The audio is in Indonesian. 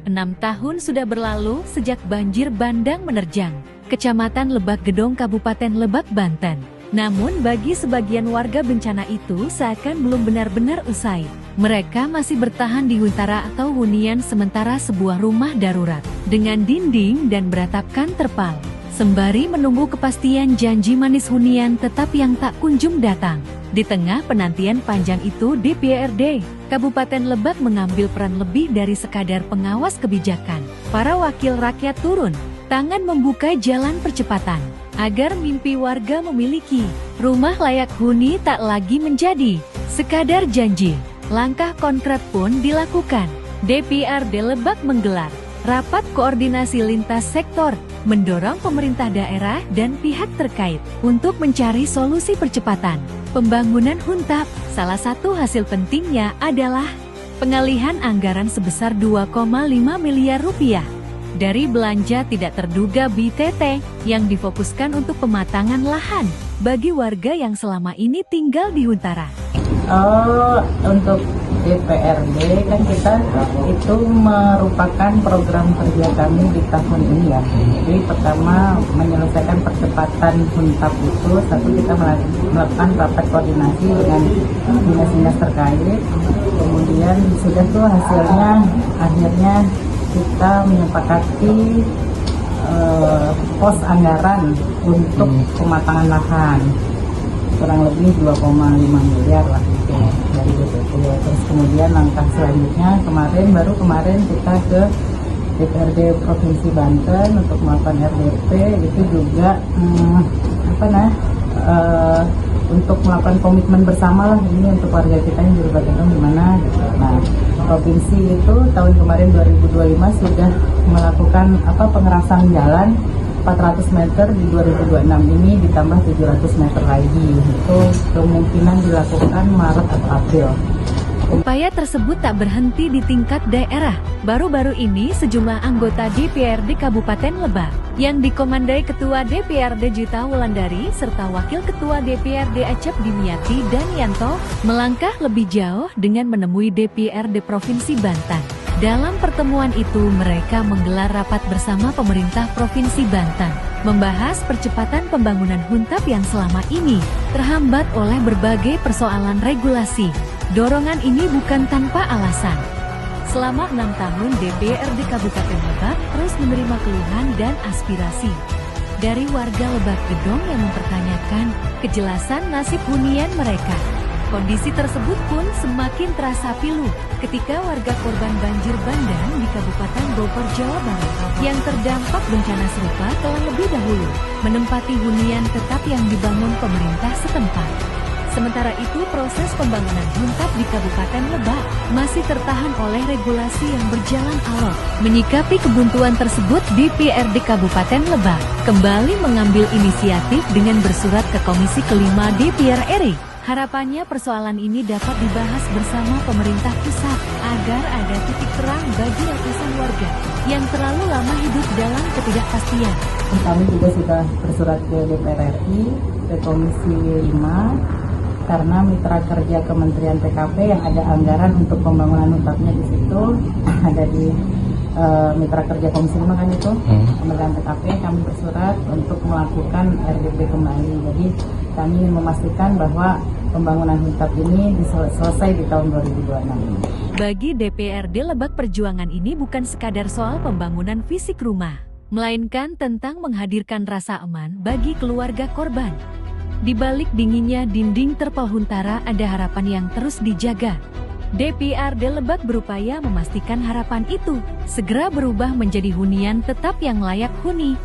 6 tahun sudah berlalu sejak banjir bandang menerjang Kecamatan Lebak Gedong, Kabupaten Lebak, Banten. Namun bagi sebagian warga bencana itu seakan belum benar-benar usai. Mereka masih bertahan di huntara atau hunian sementara sebuah rumah darurat dengan dinding dan beratapkan terpal. Sembari menunggu kepastian janji manis hunian tetap yang tak kunjung datang. Di tengah penantian panjang itu, DPRD Kabupaten Lebak mengambil peran lebih dari sekadar pengawas kebijakan. Para wakil rakyat turun tangan membuka jalan percepatan agar mimpi warga memiliki rumah layak huni tak lagi menjadi sekadar janji. Langkah konkret pun dilakukan. DPRD Lebak menggelar rapat koordinasi lintas sektor, mendorong pemerintah daerah dan pihak terkait untuk mencari solusi percepatan pembangunan huntap. Salah satu hasil pentingnya adalah pengalihan anggaran sebesar 2,5 miliar rupiah dari belanja tidak terduga BTT yang difokuskan untuk pematangan lahan bagi warga yang selama ini tinggal di huntara. Untuk DPRD kan kita itu merupakan program kerja kami di tahun ini ya. Jadi pertama menyelesaikan percepatan huntap itu, satu kita melakukan rapat koordinasi dengan dinas-dinas terkait. Kemudian sudah tuh hasilnya, akhirnya kita menyepakati pos anggaran untuk pematangan lahan kurang lebih 2,5 miliar lah gitu, dari BPT. Terus kemudian langkah selanjutnya baru kemarin kita ke DPRD Provinsi Banten untuk melakukan RDP, itu juga untuk melakukan komitmen bersama lah ini untuk warga kita yang di Lebak Gedong gimana gitu. Nah, provinsi itu tahun kemarin 2025 sudah melakukan pengerasan jalan 400 meter di 2026 ini ditambah 700 meter lagi. Itu kemungkinan dilakukan Maret atau April. Upaya tersebut tak berhenti di tingkat daerah. Baru-baru ini sejumlah anggota DPRD Kabupaten Lebak yang dikomandai Ketua DPRD Juta Wulandari serta Wakil Ketua DPRD Acep Dimyati dan Yanto melangkah lebih jauh dengan menemui DPRD Provinsi Banten. Dalam pertemuan itu mereka menggelar rapat bersama pemerintah Provinsi Banten, membahas percepatan pembangunan huntap yang selama ini terhambat oleh berbagai persoalan regulasi. Dorongan ini bukan tanpa alasan. Selama 6 tahun DPRD Kabupaten Lebak terus menerima keluhan dan aspirasi dari warga Lebak Gedong yang mempertanyakan kejelasan nasib hunian mereka. Kondisi tersebut pun semakin terasa pilu ketika warga korban banjir bandang di Kabupaten Bogor, Jawa Barat yang terdampak bencana serupa telah lebih dahulu menempati hunian tetap yang dibangun pemerintah setempat. Sementara itu proses pembangunan huntap di Kabupaten Lebak masih tertahan oleh regulasi yang berjalan alot. Menyikapi kebuntuan tersebut, DPRD Kabupaten Lebak kembali mengambil inisiatif dengan bersurat ke Komisi Kelima DPR RI. Harapannya persoalan ini dapat dibahas bersama pemerintah pusat agar ada titik terang bagi ratusan warga yang terlalu lama hidup dalam ketidakpastian. Kami juga sudah bersurat ke DPR RI, ke Komisi 5, karena mitra kerja Kementerian PKP yang ada anggaran untuk pembangunan huntapnya di situ ada di mitra kerja Komisi 5 kan itu, Kementerian PKP, kami bersurat untuk melakukan RDP kembali. Jadi kami ingin memastikan bahwa pembangunan huntap ini selesai di tahun 2026 ini. Bagi DPRD Lebak, perjuangan ini bukan sekadar soal pembangunan fisik rumah, melainkan tentang menghadirkan rasa aman bagi keluarga korban. Di balik dinginnya dinding terpal huntara ada harapan yang terus dijaga. DPRD Lebak berupaya memastikan harapan itu segera berubah menjadi hunian tetap yang layak huni.